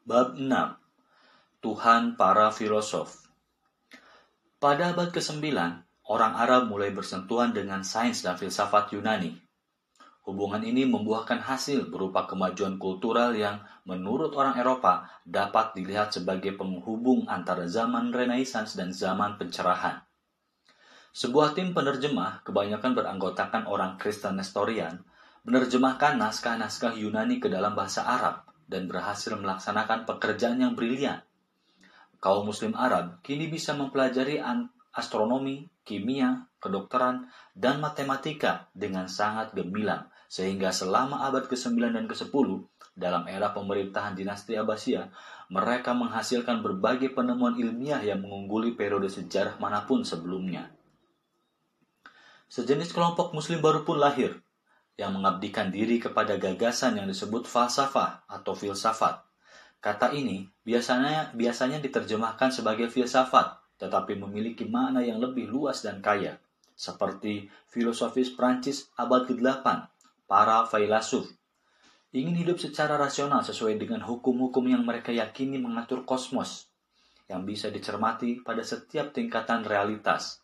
Bab 6. Tuhan para filosof. Pada abad ke-9, orang Arab mulai bersentuhan dengan sains dan filsafat Yunani. Hubungan ini membuahkan hasil berupa kemajuan kultural yang menurut orang Eropa dapat dilihat sebagai penghubung antara zaman Renaissance dan zaman pencerahan. Sebuah tim penerjemah, kebanyakan beranggotakan orang Kristen Nestorian, menerjemahkan naskah-naskah Yunani ke dalam bahasa Arab dan berhasil melaksanakan pekerjaan yang brilian. Kaum Muslim Arab kini bisa mempelajari astronomi, kimia, kedokteran, dan matematika dengan sangat gemilang, sehingga selama abad ke-9 dan ke-10, dalam era pemerintahan dinasti Abbasiyah, mereka menghasilkan berbagai penemuan ilmiah yang mengungguli periode sejarah manapun sebelumnya. Sejenis kelompok Muslim baru pun lahir, yang mengabdikan diri kepada gagasan yang disebut falsafah atau filsafat. Kata ini biasanya diterjemahkan sebagai filsafat, tetapi memiliki makna yang lebih luas dan kaya, seperti filosofis Prancis abad ke-8, para filsuf. Ingin hidup secara rasional sesuai dengan hukum-hukum yang mereka yakini mengatur kosmos, yang bisa dicermati pada setiap tingkatan realitas.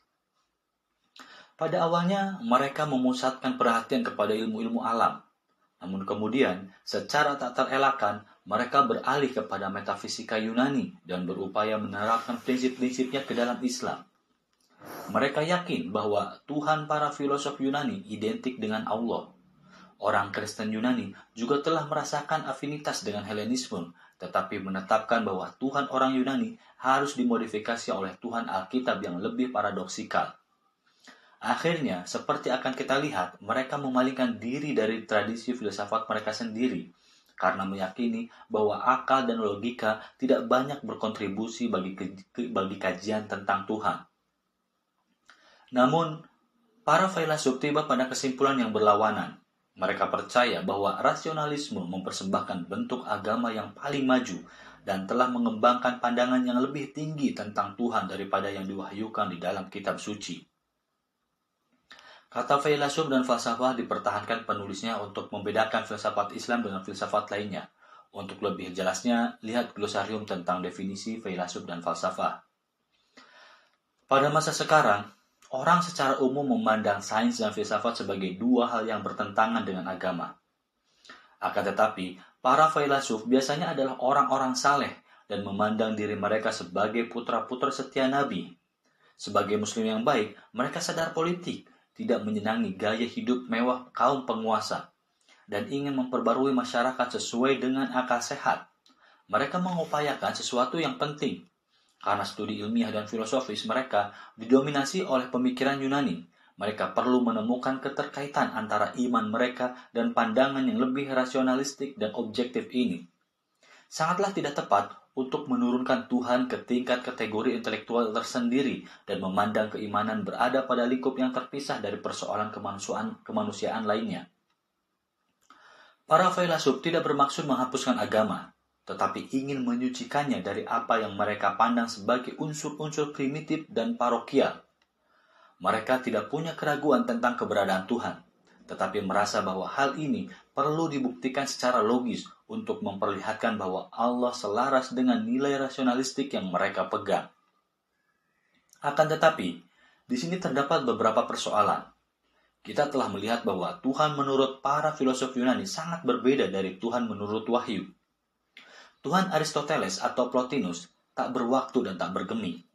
Pada awalnya, mereka memusatkan perhatian kepada ilmu-ilmu alam. Namun kemudian, secara tak terelakkan, mereka beralih kepada metafisika Yunani dan berupaya menerapkan prinsip-prinsipnya ke dalam Islam. Mereka yakin bahwa Tuhan para filosof Yunani identik dengan Allah. Orang Kristen Yunani juga telah merasakan afinitas dengan Helenisme, tetapi menetapkan bahwa Tuhan orang Yunani harus dimodifikasi oleh Tuhan Alkitab yang lebih paradoksikal. Akhirnya, seperti akan kita lihat, mereka memalingkan diri dari tradisi filsafat mereka sendiri, karena meyakini bahwa akal dan logika tidak banyak berkontribusi bagi kajian tentang Tuhan. Namun, para filsuf tiba pada kesimpulan yang berlawanan. Mereka percaya bahwa rasionalisme mempersembahkan bentuk agama yang paling maju dan telah mengembangkan pandangan yang lebih tinggi tentang Tuhan daripada yang diwahyukan di dalam kitab suci. Kata filsuf dan falsafah dipertahankan penulisnya untuk membedakan filsafat Islam dengan filsafat lainnya. Untuk lebih jelasnya, lihat glosarium tentang definisi filsuf dan falsafah. Pada masa sekarang, orang secara umum memandang sains dan filsafat sebagai dua hal yang bertentangan dengan agama. Akan tetapi, para filsuf biasanya adalah orang-orang saleh dan memandang diri mereka sebagai putra-putra setia Nabi. Sebagai muslim yang baik, mereka sadar politik, tidak menyenangi gaya hidup mewah kaum penguasa, dan ingin memperbarui masyarakat sesuai dengan akal sehat. Mereka mengupayakan sesuatu yang penting, karena studi ilmiah dan filosofis mereka didominasi oleh pemikiran Yunani. Mereka perlu menemukan keterkaitan antara iman mereka dan pandangan yang lebih rasionalistik dan objektif ini. Sangatlah tidak tepat untuk menurunkan Tuhan ke tingkat kategori intelektual tersendiri dan memandang keimanan berada pada lingkup yang terpisah dari persoalan kemanusiaan lainnya. Para filsuf tidak bermaksud menghapuskan agama, tetapi ingin menyucikannya dari apa yang mereka pandang sebagai unsur-unsur primitif dan parokial. Mereka tidak punya keraguan tentang keberadaan Tuhan, tetapi merasa bahwa hal ini perlu dibuktikan secara logis untuk memperlihatkan bahwa Allah selaras dengan nilai rasionalistik yang mereka pegang. Akan tetapi, di sini terdapat beberapa persoalan. Kita telah melihat bahwa Tuhan menurut para filosof Yunani sangat berbeda dari Tuhan menurut Wahyu. Tuhan Aristoteles atau Plotinus tak berwaktu dan tak bergeming.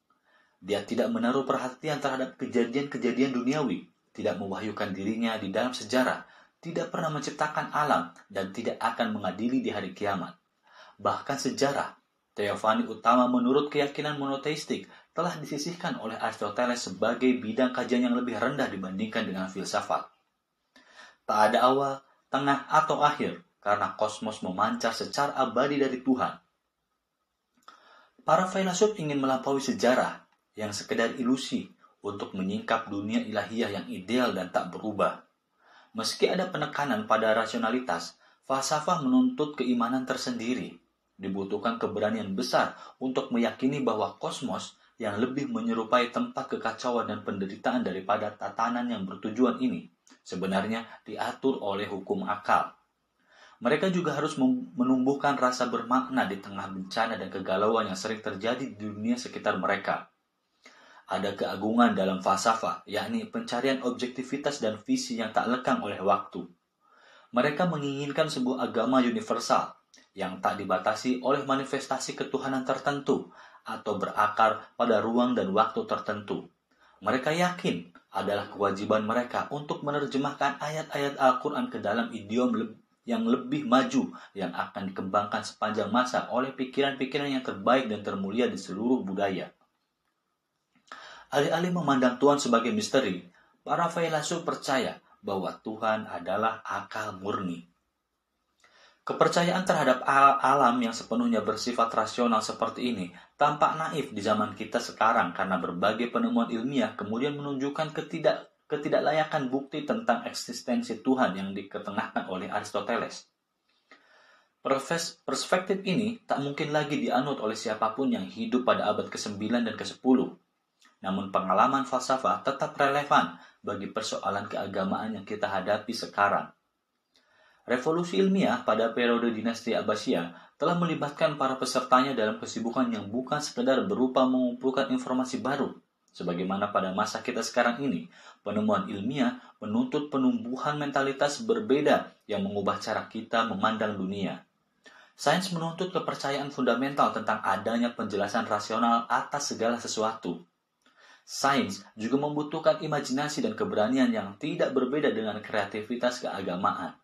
Dia tidak menaruh perhatian terhadap kejadian-kejadian duniawi, tidak mewahyukan dirinya di dalam sejarah, tidak pernah menciptakan alam, dan tidak akan mengadili di hari kiamat. Bahkan sejarah, teofani utama menurut keyakinan monoteistik, telah disisihkan oleh Aristoteles sebagai bidang kajian yang lebih rendah dibandingkan dengan filsafat. Tak ada awal, tengah, atau akhir, karena kosmos memancar secara abadi dari Tuhan. Para filsuf ingin melampaui sejarah yang sekedar ilusi untuk menyingkap dunia ilahiyah yang ideal dan tak berubah. Meski ada penekanan pada rasionalitas, falsafah menuntut keimanan tersendiri. Dibutuhkan keberanian besar untuk meyakini bahwa kosmos yang lebih menyerupai tempat kekacauan dan penderitaan daripada tatanan yang bertujuan ini sebenarnya diatur oleh hukum akal. Mereka juga harus menumbuhkan rasa bermakna di tengah bencana dan kegalauan yang sering terjadi di dunia sekitar mereka. Ada keagungan dalam falsafah, yakni pencarian objektivitas dan visi yang tak lekang oleh waktu. Mereka menginginkan sebuah agama universal yang tak dibatasi oleh manifestasi ketuhanan tertentu atau berakar pada ruang dan waktu tertentu. Mereka yakin adalah kewajiban mereka untuk menerjemahkan ayat-ayat Al-Quran ke dalam idiom yang lebih maju yang akan dikembangkan sepanjang masa oleh pikiran-pikiran yang terbaik dan termulia di seluruh budaya. Alih-alih memandang Tuhan sebagai misteri, para filsuf percaya bahwa Tuhan adalah akal murni. Kepercayaan terhadap alam yang sepenuhnya bersifat rasional seperti ini tampak naif di zaman kita sekarang karena berbagai penemuan ilmiah kemudian menunjukkan ketidaklayakan bukti tentang eksistensi Tuhan yang diketengahkan oleh Aristoteles. Perspektif ini tak mungkin lagi dianut oleh siapapun yang hidup pada abad ke-9 dan ke-10. Namun pengalaman falsafah tetap relevan bagi persoalan keagamaan yang kita hadapi sekarang. Revolusi ilmiah pada periode dinasti Abbasiyah telah melibatkan para pesertanya dalam kesibukan yang bukan sekedar berupa mengumpulkan informasi baru. Sebagaimana pada masa kita sekarang ini, penemuan ilmiah menuntut penumbuhan mentalitas berbeda yang mengubah cara kita memandang dunia. Sains menuntut kepercayaan fundamental tentang adanya penjelasan rasional atas segala sesuatu. Sains juga membutuhkan imajinasi dan keberanian yang tidak berbeda dengan kreativitas keagamaan.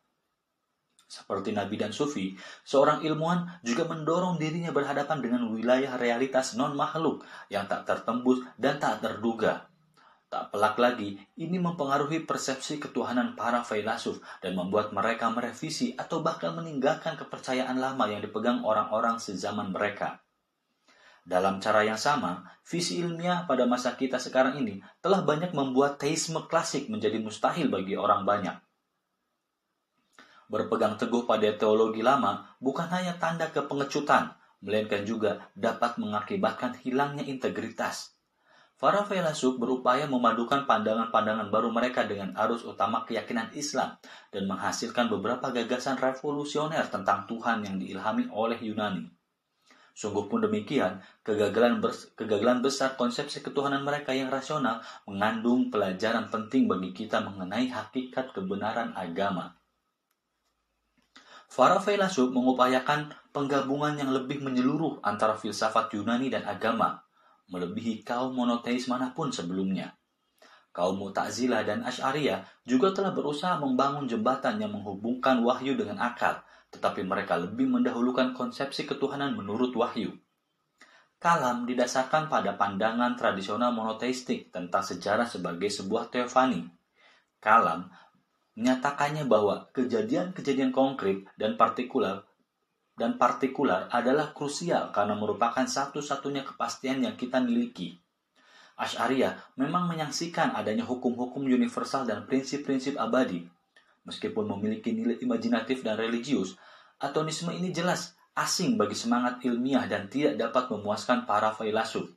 Seperti Nabi dan Sufi, seorang ilmuwan juga mendorong dirinya berhadapan dengan wilayah realitas non-makhluk yang tak tertembus dan tak terduga. Tak pelak lagi, ini mempengaruhi persepsi ketuhanan para filsuf dan membuat mereka merevisi atau bahkan meninggalkan kepercayaan lama yang dipegang orang-orang sezaman mereka. Dalam cara yang sama, visi ilmiah pada masa kita sekarang ini telah banyak membuat teisme klasik menjadi mustahil bagi orang banyak. Berpegang teguh pada teologi lama bukan hanya tanda kepengecutan, melainkan juga dapat mengakibatkan hilangnya integritas. Para filsuf berupaya memadukan pandangan-pandangan baru mereka dengan arus utama keyakinan Islam dan menghasilkan beberapa gagasan revolusioner tentang Tuhan yang diilhami oleh Yunani. Sungguh pun demikian, kegagalan besar konsepsi ketuhanan mereka yang rasional mengandung pelajaran penting bagi kita mengenai hakikat kebenaran agama. Para filsuf mengupayakan penggabungan yang lebih menyeluruh antara filsafat Yunani dan agama, melebihi kaum monoteis manapun sebelumnya. Kaum Mu'tazilah dan Asy'ariyah juga telah berusaha membangun jembatan yang menghubungkan wahyu dengan akal, tetapi mereka lebih mendahulukan konsepsi ketuhanan menurut wahyu. Kalam didasarkan pada pandangan tradisional monoteistik tentang sejarah sebagai sebuah teofani. Kalam menyatakannya bahwa kejadian-kejadian konkret dan partikular adalah krusial karena merupakan satu-satunya kepastian yang kita miliki. Asy'ariyah memang menyaksikan adanya hukum-hukum universal dan prinsip-prinsip abadi. Meskipun memiliki nilai imajinatif dan religius, atomisme ini jelas asing bagi semangat ilmiah dan tidak dapat memuaskan para filsuf.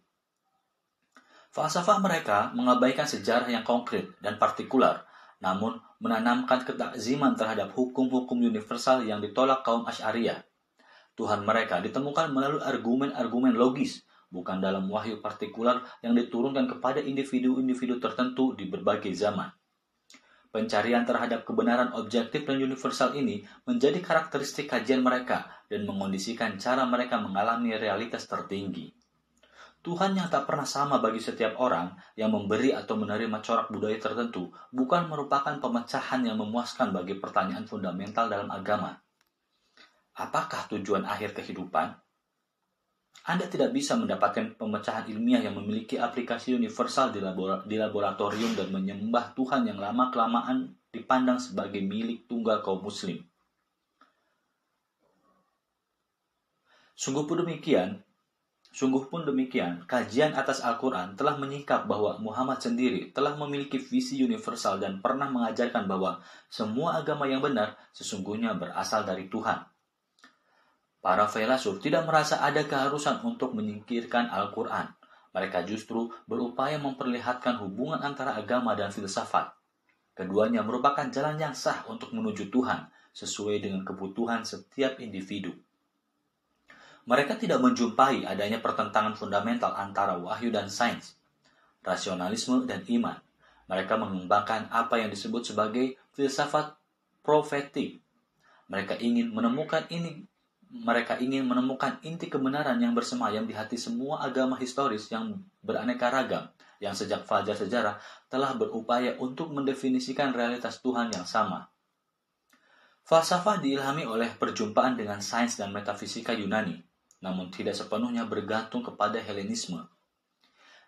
Falsafah mereka mengabaikan sejarah yang konkret dan partikular, namun menanamkan ketakziman terhadap hukum-hukum universal yang ditolak kaum Asy'ariyah. Tuhan mereka ditemukan melalui argumen-argumen logis, bukan dalam wahyu partikular yang diturunkan kepada individu-individu tertentu di berbagai zaman. Pencarian terhadap kebenaran objektif dan universal ini menjadi karakteristik kajian mereka dan mengondisikan cara mereka mengalami realitas tertinggi. Tuhan yang tak pernah sama bagi setiap orang yang memberi atau menerima corak budaya tertentu bukan merupakan pemecahan yang memuaskan bagi pertanyaan fundamental dalam agama. Apakah tujuan akhir kehidupan? Anda tidak bisa mendapatkan pemecahan ilmiah yang memiliki aplikasi universal di laboratorium dan menyembah Tuhan yang lama-kelamaan dipandang sebagai milik tunggal kaum muslim. Sungguh pun demikian, kajian atas Al-Quran telah menyingkap bahwa Muhammad sendiri telah memiliki visi universal dan pernah mengajarkan bahwa semua agama yang benar sesungguhnya berasal dari Tuhan. Para filsuf tidak merasa ada keharusan untuk menyingkirkan Al-Quran. Mereka justru berupaya memperlihatkan hubungan antara agama dan filsafat. Keduanya merupakan jalan yang sah untuk menuju Tuhan, sesuai dengan kebutuhan setiap individu. Mereka tidak menjumpai adanya pertentangan fundamental antara wahyu dan sains, rasionalisme dan iman. Mereka mengembangkan apa yang disebut sebagai filsafat profetik. Mereka ingin menemukan inti kebenaran yang bersemayam di hati semua agama historis yang beraneka ragam, yang sejak fajar sejarah telah berupaya untuk mendefinisikan realitas Tuhan yang sama. Falsafah diilhami oleh perjumpaan dengan sains dan metafisika Yunani, namun tidak sepenuhnya bergantung kepada Helenisme.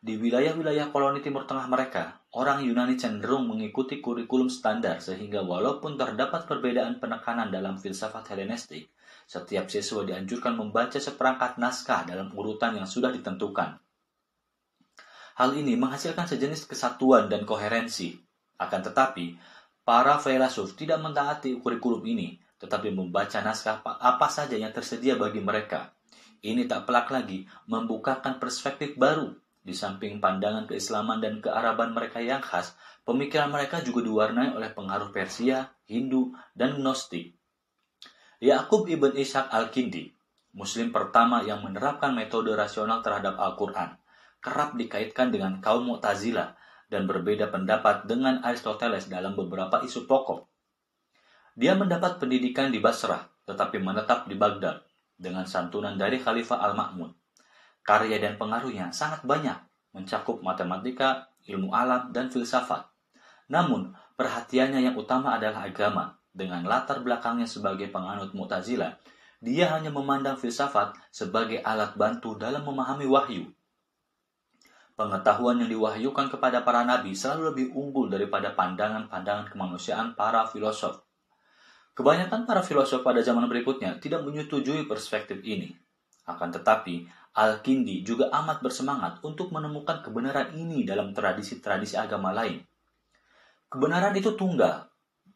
Di wilayah-wilayah koloni Timur Tengah mereka, orang Yunani cenderung mengikuti kurikulum standar sehingga walaupun terdapat perbedaan penekanan dalam filsafat Helenistik, setiap siswa dianjurkan membaca seperangkat naskah dalam urutan yang sudah ditentukan. Hal ini menghasilkan sejenis kesatuan dan koherensi. Akan tetapi, para filsuf tidak mentaati kurikulum ini, tetapi membaca naskah apa saja yang tersedia bagi mereka. Ini tak pelak lagi membukakan perspektif baru. Di samping pandangan keislaman dan kearaban mereka yang khas, pemikiran mereka juga diwarnai oleh pengaruh Persia, Hindu, dan Gnostik. Ya'qub ibn Ishaq al-Kindi, Muslim pertama yang menerapkan metode rasional terhadap Al-Quran, kerap dikaitkan dengan kaum Mu'tazilah dan berbeda pendapat dengan Aristoteles dalam beberapa isu pokok. Dia mendapat pendidikan di Basrah, tetapi menetap di Baghdad dengan santunan dari Khalifah Al-Ma'mun. Karya dan pengaruhnya sangat banyak, mencakup matematika, ilmu alam, dan filsafat. Namun, perhatiannya yang utama adalah agama. Dengan latar belakangnya sebagai penganut Mu'tazilah, dia hanya memandang filsafat sebagai alat bantu dalam memahami wahyu. Pengetahuan yang diwahyukan kepada para nabi selalu lebih unggul daripada pandangan-pandangan kemanusiaan para filosof. Kebanyakan para filosof pada zaman berikutnya tidak menyetujui perspektif ini. Akan tetapi, Al-Kindi juga amat bersemangat untuk menemukan kebenaran ini dalam tradisi-tradisi agama lain. Kebenaran itu tunggal,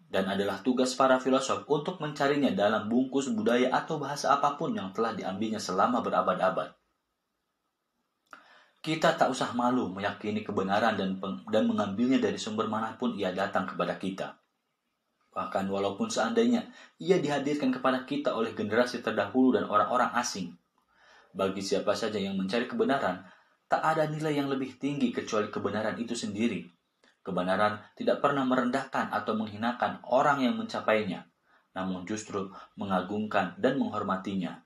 dan adalah tugas para filosof untuk mencarinya dalam bungkus budaya atau bahasa apapun yang telah diambilnya selama berabad-abad. Kita tak usah malu meyakini kebenaran dan mengambilnya dari sumber manapun ia datang kepada kita. Bahkan walaupun seandainya ia dihadirkan kepada kita oleh generasi terdahulu dan orang-orang asing. Bagi siapa saja yang mencari kebenaran, tak ada nilai yang lebih tinggi kecuali kebenaran itu sendiri. Kebenaran tidak pernah merendahkan atau menghinakan orang yang mencapainya, namun justru mengagungkan dan menghormatinya.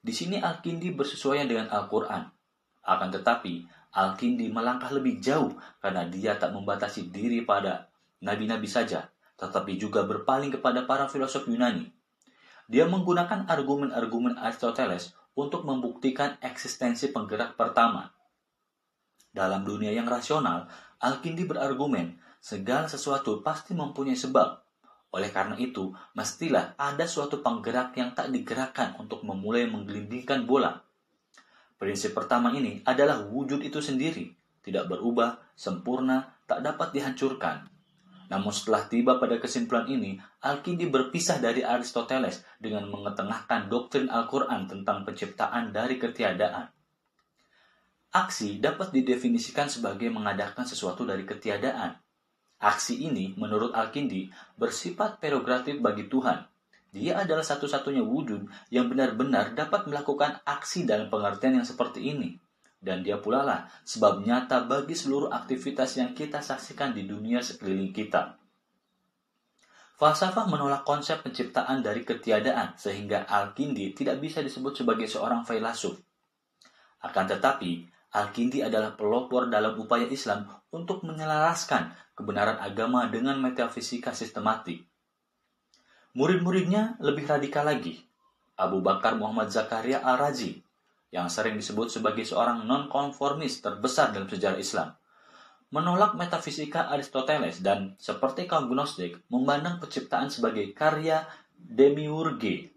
Di sini Al-Kindi bersesuaian dengan Al-Quran. Akan tetapi, Al-Kindi melangkah lebih jauh karena dia tak membatasi diri pada nabi-nabi saja, tetapi juga berpaling kepada para filosof Yunani. Dia menggunakan argumen-argumen Aristoteles untuk membuktikan eksistensi penggerak pertama. Dalam dunia yang rasional, Al-Kindi berargumen, segala sesuatu pasti mempunyai sebab. Oleh karena itu, mestilah ada suatu penggerak yang tak digerakkan untuk memulai menggelindingkan bola. Prinsip pertama ini adalah wujud itu sendiri, tidak berubah, sempurna, tak dapat dihancurkan. Namun setelah tiba pada kesimpulan ini, Al-Kindi berpisah dari Aristoteles dengan mengetengahkan doktrin Al-Quran tentang penciptaan dari ketiadaan. Aksi dapat didefinisikan sebagai mengadakan sesuatu dari ketiadaan. Aksi ini, menurut Al-Kindi, bersifat prerogatif bagi Tuhan. Dia adalah satu-satunya wujud yang benar-benar dapat melakukan aksi dalam pengertian yang seperti ini. Dan dia pula lah sebab nyata bagi seluruh aktivitas yang kita saksikan di dunia sekeliling kita. Falsafah menolak konsep penciptaan dari ketiadaan sehingga Al-Kindi tidak bisa disebut sebagai seorang filsuf. Akan tetapi, Al-Kindi adalah pelopor dalam upaya Islam untuk menyelaraskan kebenaran agama dengan metafisika sistematik. Murid-muridnya lebih radikal lagi. Abu Bakar Muhammad Zakaria Al-Razi, yang sering disebut sebagai seorang non-konformis terbesar dalam sejarah Islam, menolak metafisika Aristoteles dan, seperti kaum Gnostik, memandang penciptaan sebagai karya demiurge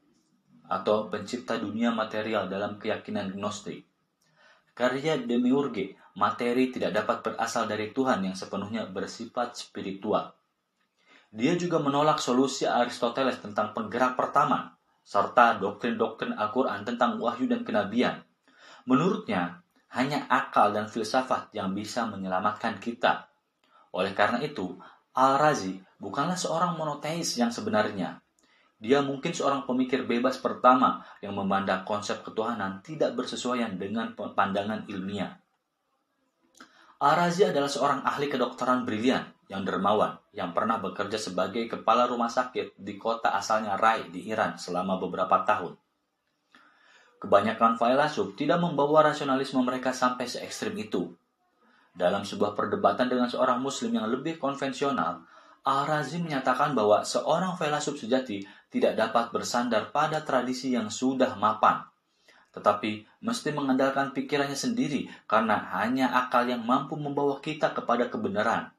atau pencipta dunia material dalam keyakinan Gnostik. Karya demiurge, materi tidak dapat berasal dari Tuhan yang sepenuhnya bersifat spiritual. Dia juga menolak solusi Aristoteles tentang penggerak pertama, serta doktrin-doktrin Al-Quran tentang wahyu dan kenabian. Menurutnya, hanya akal dan filsafat yang bisa menyelamatkan kita. Oleh karena itu, Al-Razi bukanlah seorang monoteis yang sebenarnya. Dia mungkin seorang pemikir bebas pertama yang memandang konsep ketuhanan tidak bersesuaian dengan pandangan ilmiah. Al-Razi adalah seorang ahli kedokteran brilian yang dermawan yang pernah bekerja sebagai kepala rumah sakit di kota asalnya Rai di Iran selama beberapa tahun. Kebanyakan filsuf tidak membawa rasionalisme mereka sampai se ekstrim itu. Dalam sebuah perdebatan dengan seorang muslim yang lebih konvensional, Al-Razi menyatakan bahwa seorang filsuf sejati tidak dapat bersandar pada tradisi yang sudah mapan, tetapi mesti mengandalkan pikirannya sendiri karena hanya akal yang mampu membawa kita kepada kebenaran.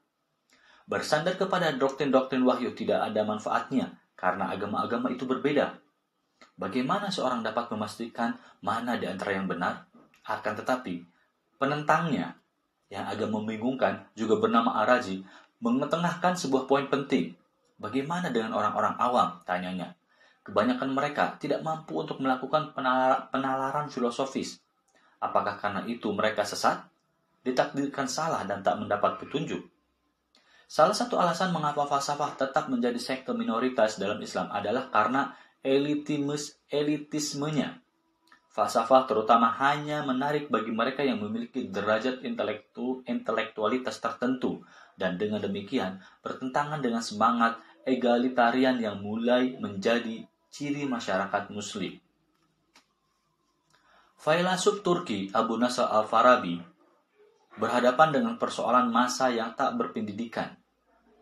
Bersandar kepada doktrin-doktrin wahyu tidak ada manfaatnya karena agama-agama itu berbeda. Bagaimana seorang dapat memastikan mana di antara yang benar? Akan tetapi, penentangnya yang agak membingungkan juga bernama Al-Razi mengetengahkan sebuah poin penting. Bagaimana dengan orang-orang awam? Tanyanya. Kebanyakan mereka tidak mampu untuk melakukan penalaran filosofis. Apakah karena itu mereka sesat? Ditakdirkan salah dan tak mendapat petunjuk? Salah satu alasan mengapa falsafah tetap menjadi sekte minoritas dalam Islam adalah karena elitismenya. Falsafah terutama hanya menarik bagi mereka yang memiliki derajat intelektualitas tertentu dan dengan demikian bertentangan dengan semangat egalitarian yang mulai menjadi ciri masyarakat muslim. Filsuf Turki Abu Nasr al-Farabi berhadapan dengan persoalan massa yang tak berpendidikan,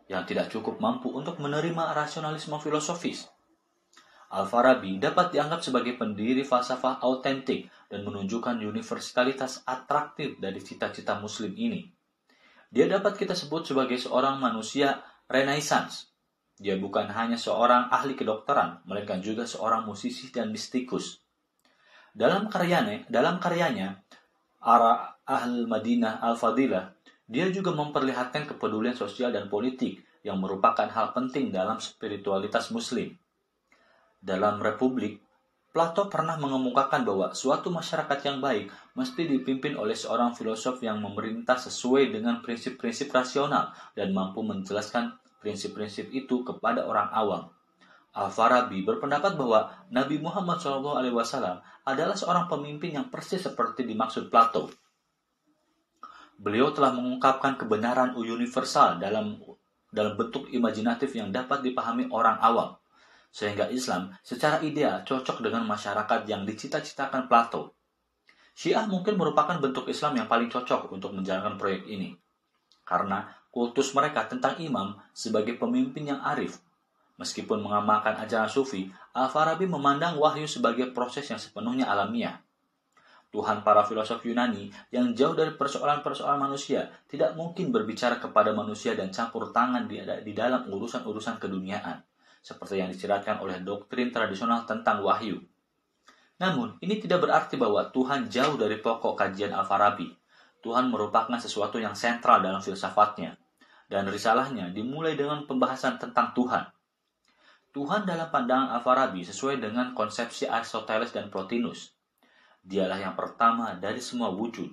yang tidak cukup mampu untuk menerima rasionalisme filosofis. Al-Farabi dapat dianggap sebagai pendiri falsafah autentik dan menunjukkan universalitas atraktif dari cita-cita muslim ini. Dia dapat kita sebut sebagai seorang manusia Renaissance. Dia bukan hanya seorang ahli kedokteran, melainkan juga seorang musisi dan mistikus. Dalam karyanya Ara Al-Madinah Al-Fadilah, dia juga memperlihatkan kepedulian sosial dan politik yang merupakan hal penting dalam spiritualitas muslim. Dalam Republik, Plato pernah mengemukakan bahwa suatu masyarakat yang baik mesti dipimpin oleh seorang filosof yang memerintah sesuai dengan prinsip-prinsip rasional dan mampu menjelaskan prinsip-prinsip itu kepada orang awam. Al-Farabi berpendapat bahwa Nabi Muhammad SAW adalah seorang pemimpin yang persis seperti dimaksud Plato. Beliau telah mengungkapkan kebenaran universal dalam bentuk imajinatif yang dapat dipahami orang awam, sehingga Islam secara ideal cocok dengan masyarakat yang dicita-citakan Plato. Syiah mungkin merupakan bentuk Islam yang paling cocok untuk menjalankan proyek ini, karena kultus mereka tentang imam sebagai pemimpin yang arif. Meskipun mengamalkan ajaran sufi, Al-Farabi memandang wahyu sebagai proses yang sepenuhnya alamiah. Tuhan para filosof Yunani yang jauh dari persoalan-persoalan manusia tidak mungkin berbicara kepada manusia dan campur tangan di dalam urusan-urusan keduniaan, seperti yang disiratkan oleh doktrin tradisional tentang wahyu. Namun, ini tidak berarti bahwa Tuhan jauh dari pokok kajian Al-Farabi. Tuhan merupakan sesuatu yang sentral dalam filsafatnya, dan risalahnya dimulai dengan pembahasan tentang Tuhan. Tuhan dalam pandangan Al-Farabi sesuai dengan konsepsi Aristoteles dan Plotinus. Dialah yang pertama dari semua wujud.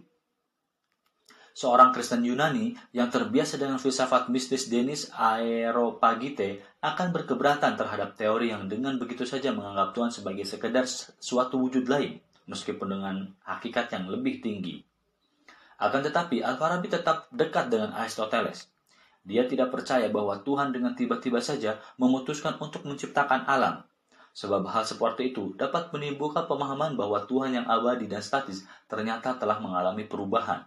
Seorang Kristen Yunani yang terbiasa dengan filsafat mistis Denis Areopagite akan berkeberatan terhadap teori yang dengan begitu saja menganggap Tuhan sebagai sekedar suatu wujud lain, meskipun dengan hakikat yang lebih tinggi. Akan tetapi, Al-Farabi tetap dekat dengan Aristoteles. Dia tidak percaya bahwa Tuhan dengan tiba-tiba saja memutuskan untuk menciptakan alam. Sebab hal seperti itu dapat menimbulkan pemahaman bahwa Tuhan yang abadi dan statis ternyata telah mengalami perubahan.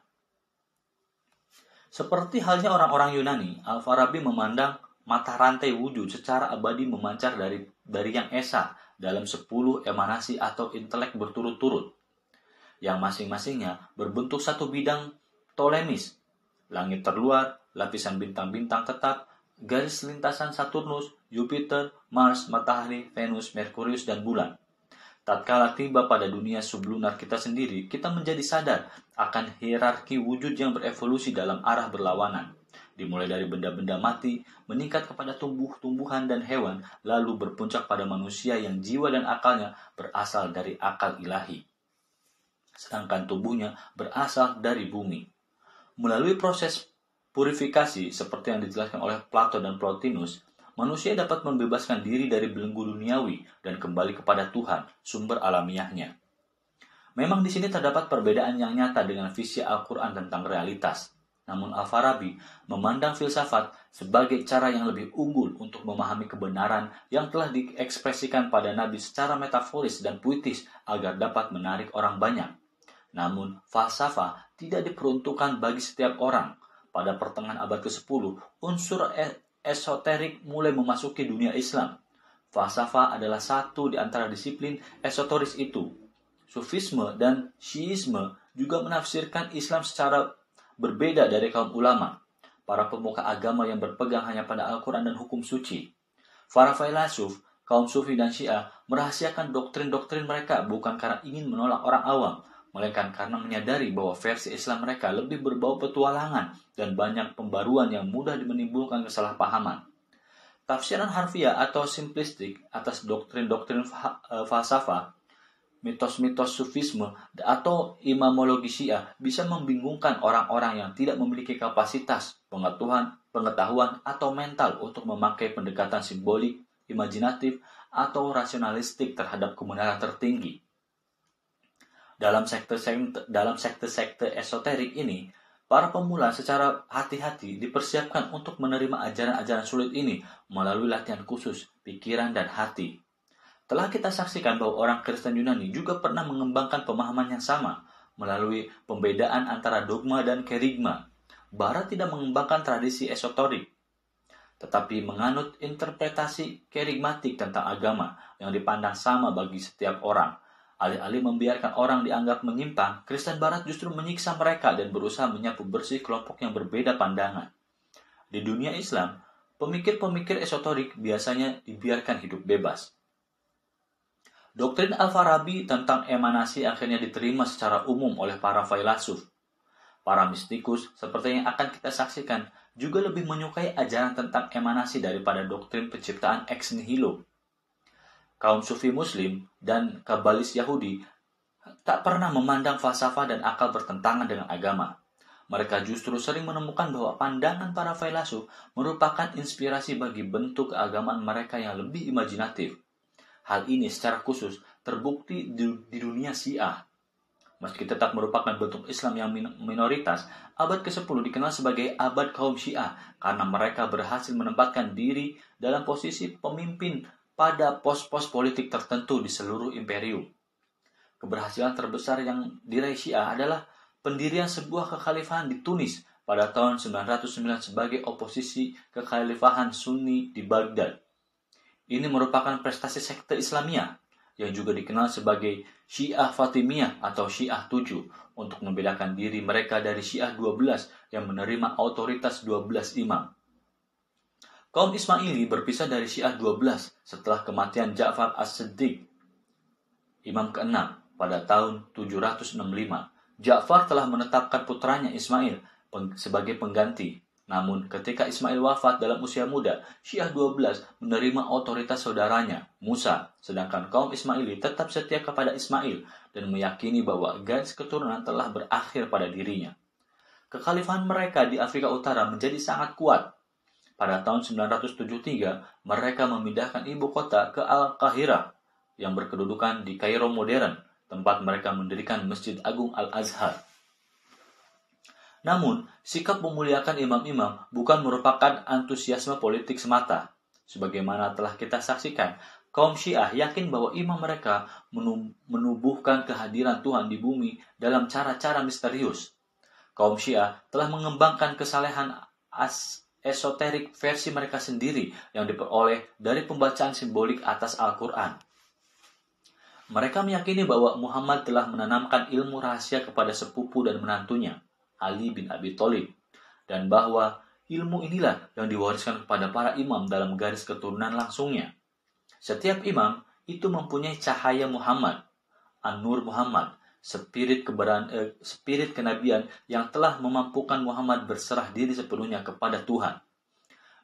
Seperti halnya orang-orang Yunani, Al-Farabi memandang mata rantai wujud secara abadi memancar dari yang esa dalam 10 emanasi atau intelek berturut-turut, yang masing-masingnya berbentuk satu bidang Ptolemis, langit terluar, lapisan bintang-bintang tetap, garis lintasan Saturnus, Jupiter, Mars, Matahari, Venus, Merkurius, dan bulan. Tatkala tiba pada dunia sublunar kita sendiri, kita menjadi sadar akan hierarki wujud yang berevolusi dalam arah berlawanan. Dimulai dari benda-benda mati, meningkat kepada tumbuh-tumbuhan dan hewan, lalu berpuncak pada manusia yang jiwa dan akalnya berasal dari akal ilahi. Sedangkan tubuhnya berasal dari bumi. Melalui proses purifikasi seperti yang dijelaskan oleh Plato dan Plotinus, manusia dapat membebaskan diri dari belenggu duniawi dan kembali kepada Tuhan, sumber alamiahnya. Memang di sini terdapat perbedaan yang nyata dengan visi Al-Quran tentang realitas. Namun Al-Farabi memandang filsafat sebagai cara yang lebih unggul untuk memahami kebenaran yang telah diekspresikan pada Nabi secara metaforis dan puitis agar dapat menarik orang banyak. Namun, falsafah tidak diperuntukkan bagi setiap orang. Pada pertengahan abad ke-10, unsur esoterik mulai memasuki dunia Islam. Falsafah adalah satu di antara disiplin esoteris itu. Sufisme dan Syiisme juga menafsirkan Islam secara berbeda dari kaum ulama, para pemuka agama yang berpegang hanya pada Al-Quran dan hukum suci. Para filsuf, kaum Sufi dan Syiah merahasiakan doktrin-doktrin mereka bukan karena ingin menolak orang awam, melainkan karena menyadari bahwa versi Islam mereka lebih berbau petualangan dan banyak pembaruan yang mudah menimbulkan kesalahpahaman. Tafsiran harfiah atau simplistik atas doktrin-doktrin falsafah, mitos-mitos sufisme atau imamologi Syiah bisa membingungkan orang-orang yang tidak memiliki kapasitas, pengetahuan atau mental untuk memakai pendekatan simbolik, imajinatif, atau rasionalistik terhadap kebenaran tertinggi. Dalam sekte-sekte esoterik ini, para pemula secara hati-hati dipersiapkan untuk menerima ajaran-ajaran sulit ini melalui latihan khusus, pikiran dan hati. Telah kita saksikan bahwa orang Kristen Yunani juga pernah mengembangkan pemahaman yang sama melalui pembedaan antara dogma dan kerigma. Barat tidak mengembangkan tradisi esoterik, tetapi menganut interpretasi kerigmatik tentang agama yang dipandang sama bagi setiap orang. Alih-alih membiarkan orang dianggap menyimpang, Kristen Barat justru menyiksa mereka dan berusaha menyapu bersih kelompok yang berbeda pandangan. Di dunia Islam, pemikir-pemikir esoterik biasanya dibiarkan hidup bebas. Doktrin Al-Farabi tentang emanasi akhirnya diterima secara umum oleh para filsuf. Para mistikus, seperti yang akan kita saksikan, juga lebih menyukai ajaran tentang emanasi daripada doktrin penciptaan ex nihilo. Kaum Sufi Muslim dan Kabalis Yahudi tak pernah memandang falsafah dan akal bertentangan dengan agama. Mereka justru sering menemukan bahwa pandangan para filsuf merupakan inspirasi bagi bentuk keagamaan mereka yang lebih imajinatif. Hal ini secara khusus terbukti di dunia Syiah. Meski tetap merupakan bentuk Islam yang minoritas, abad ke-10 dikenal sebagai abad kaum Syiah karena mereka berhasil menempatkan diri dalam posisi pemimpin pada pos-pos politik tertentu di seluruh imperium. Keberhasilan terbesar yang diraih Syiah adalah pendirian sebuah kekhalifahan di Tunis pada tahun 909 sebagai oposisi kekhalifahan Sunni di Baghdad. Ini merupakan prestasi sekte Islamiyah yang juga dikenal sebagai Syiah Fatimiyah atau Syiah 7 untuk membedakan diri mereka dari Syiah 12 yang menerima otoritas 12 imam. Kaum Ismaili berpisah dari Syiah 12 setelah kematian Ja'far as-Siddiq, imam ke-6 pada tahun 765. Ja'far telah menetapkan putranya Ismail sebagai pengganti. Namun, ketika Ismail wafat dalam usia muda, Syiah 12 menerima otoritas saudaranya, Musa, sedangkan kaum Ismaili tetap setia kepada Ismail dan meyakini bahwa garis keturunan telah berakhir pada dirinya. Kekhalifahan mereka di Afrika Utara menjadi sangat kuat. Pada tahun 973, mereka memindahkan ibu kota ke Al-Qahirah yang berkedudukan di Kairo modern, tempat mereka mendirikan Masjid Agung Al-Azhar. Namun, sikap memuliakan imam-imam bukan merupakan antusiasme politik semata. Sebagaimana telah kita saksikan, kaum Syiah yakin bahwa imam mereka menubuhkan kehadiran Tuhan di bumi dalam cara-cara misterius. Kaum Syiah telah mengembangkan kesalehan esoterik versi mereka sendiri yang diperoleh dari pembacaan simbolik atas Al-Quran. Mereka meyakini bahwa Muhammad telah menanamkan ilmu rahasia kepada sepupu dan menantunya, Ali bin Abi Thalib, dan bahwa ilmu inilah yang diwariskan kepada para imam dalam garis keturunan langsungnya. Setiap imam itu mempunyai cahaya Muhammad, An-Nur Muhammad, spirit kenabian yang telah memampukan Muhammad berserah diri sepenuhnya kepada Tuhan.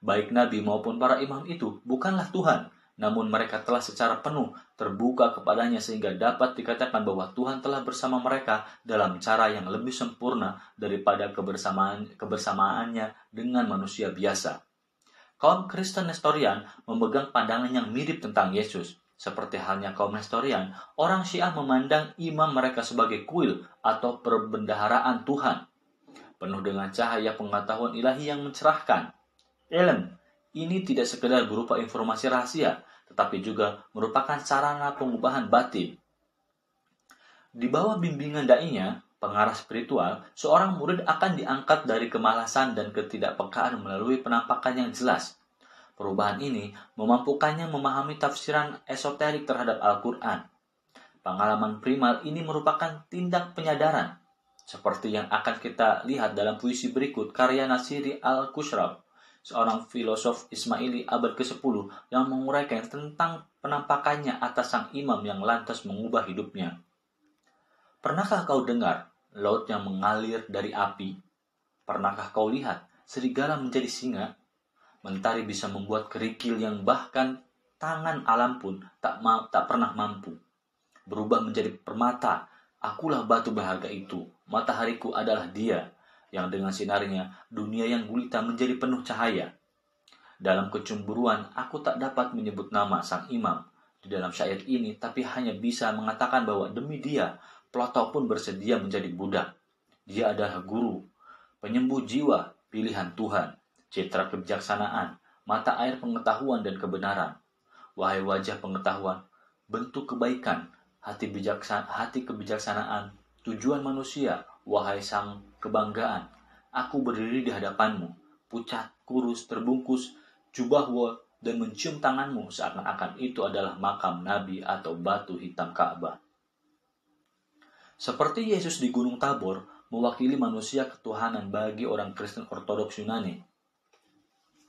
Baik Nabi maupun para imam itu bukanlah Tuhan, namun mereka telah secara penuh terbuka kepadanya sehingga dapat dikatakan bahwa Tuhan telah bersama mereka dalam cara yang lebih sempurna daripada kebersamaannya dengan manusia biasa. Kaum Kristen Nestorian memegang pandangan yang mirip tentang Yesus. Seperti halnya kaum Nestorian, orang Syiah memandang imam mereka sebagai kuil atau perbendaharaan Tuhan, penuh dengan cahaya pengetahuan ilahi yang mencerahkan. Ilmu ini tidak sekedar berupa informasi rahasia, tetapi juga merupakan sarana pengubahan batin. Di bawah bimbingan dai-nya, pengarah spiritual, seorang murid akan diangkat dari kemalasan dan ketidakpekaan melalui penampakan yang jelas. Perubahan ini memampukannya memahami tafsiran esoterik terhadap Al-Quran. Pengalaman primal ini merupakan tindak penyadaran, seperti yang akan kita lihat dalam puisi berikut karya Nasiri Al-Kushrab, seorang filosof Ismaili abad ke-10 yang menguraikan tentang penampakannya atas sang imam yang lantas mengubah hidupnya. Pernahkah kau dengar laut yang mengalir dari api? Pernahkah kau lihat serigala menjadi singa? Mentari bisa membuat kerikil yang bahkan tangan alam pun tak pernah mampu. Berubah menjadi permata, akulah batu berharga itu, matahariku adalah dia, yang dengan sinarnya dunia yang gulita menjadi penuh cahaya. Dalam kecemburuan, aku tak dapat menyebut nama sang imam di dalam syair ini, tapi hanya bisa mengatakan bahwa demi dia, Plato pun bersedia menjadi budak. Dia adalah guru, penyembuh jiwa, pilihan Tuhan, citra kebijaksanaan, mata air pengetahuan dan kebenaran. Wahai wajah pengetahuan, bentuk kebaikan, hati kebijaksanaan, tujuan manusia, wahai sang kebanggaan. Aku berdiri di hadapanmu, pucat, kurus, terbungkus, jubah wol, dan mencium tanganmu seakan-akan itu adalah makam Nabi atau batu hitam Ka'bah. Seperti Yesus di Gunung Tabor mewakili manusia ketuhanan bagi orang Kristen Ortodoks Yunani.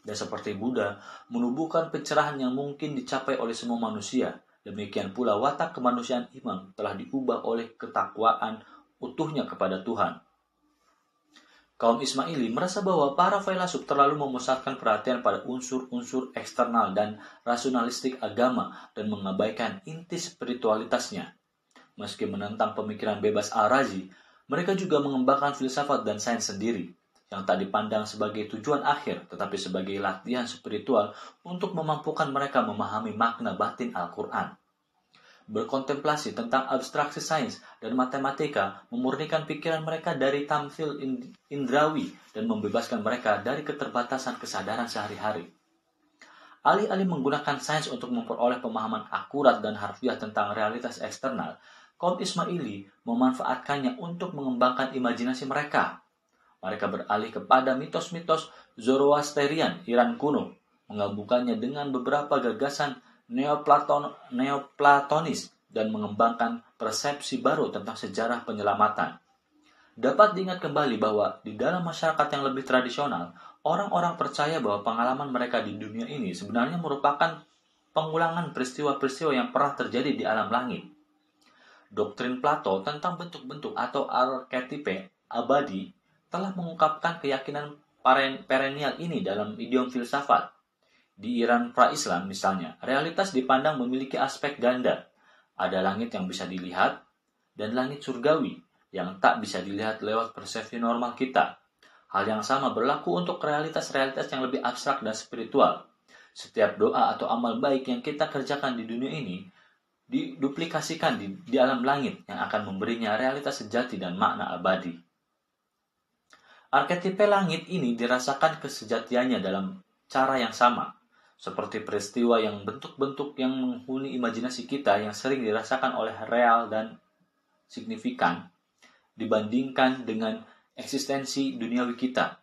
Dan seperti Buddha menubuhkan pencerahan yang mungkin dicapai oleh semua manusia, demikian pula watak kemanusiaan imam telah diubah oleh ketakwaan utuhnya kepada Tuhan. Kaum Ismaili merasa bahwa para filsuf terlalu memusatkan perhatian pada unsur-unsur eksternal dan rasionalistik agama dan mengabaikan inti spiritualitasnya. Meski menentang pemikiran bebas Al-Razi, mereka juga mengembangkan filsafat dan sains sendiri, yang tak dipandang sebagai tujuan akhir, tetapi sebagai latihan spiritual untuk memampukan mereka memahami makna batin Al-Quran. Berkontemplasi tentang abstraksi sains dan matematika memurnikan pikiran mereka dari tamthil indrawi dan membebaskan mereka dari keterbatasan kesadaran sehari-hari. Alih-alih menggunakan sains untuk memperoleh pemahaman akurat dan harfiah tentang realitas eksternal, kaum Ismaili memanfaatkannya untuk mengembangkan imajinasi mereka. Mereka beralih kepada mitos-mitos Zoroastrian Iran kuno, menggabungkannya dengan beberapa gagasan Neoplatonis dan mengembangkan persepsi baru tentang sejarah penyelamatan. Dapat diingat kembali bahwa di dalam masyarakat yang lebih tradisional, orang-orang percaya bahwa pengalaman mereka di dunia ini sebenarnya merupakan pengulangan peristiwa-peristiwa yang pernah terjadi di alam langit. Doktrin Plato tentang bentuk-bentuk atau arketipe abadi telah mengungkapkan keyakinan perennial ini dalam idiom filsafat. Di Iran pra-Islam misalnya, realitas dipandang memiliki aspek ganda. Ada langit yang bisa dilihat dan langit surgawi yang tak bisa dilihat lewat persepsi normal kita. Hal yang sama berlaku untuk realitas-realitas yang lebih abstrak dan spiritual. Setiap doa atau amal baik yang kita kerjakan di dunia ini diduplikasikan di alam langit yang akan memberinya realitas sejati dan makna abadi. Arketipe langit ini dirasakan kesejatiannya dalam cara yang sama, seperti peristiwa yang bentuk-bentuk yang menghuni imajinasi kita yang sering dirasakan oleh real dan signifikan dibandingkan dengan eksistensi duniawi kita.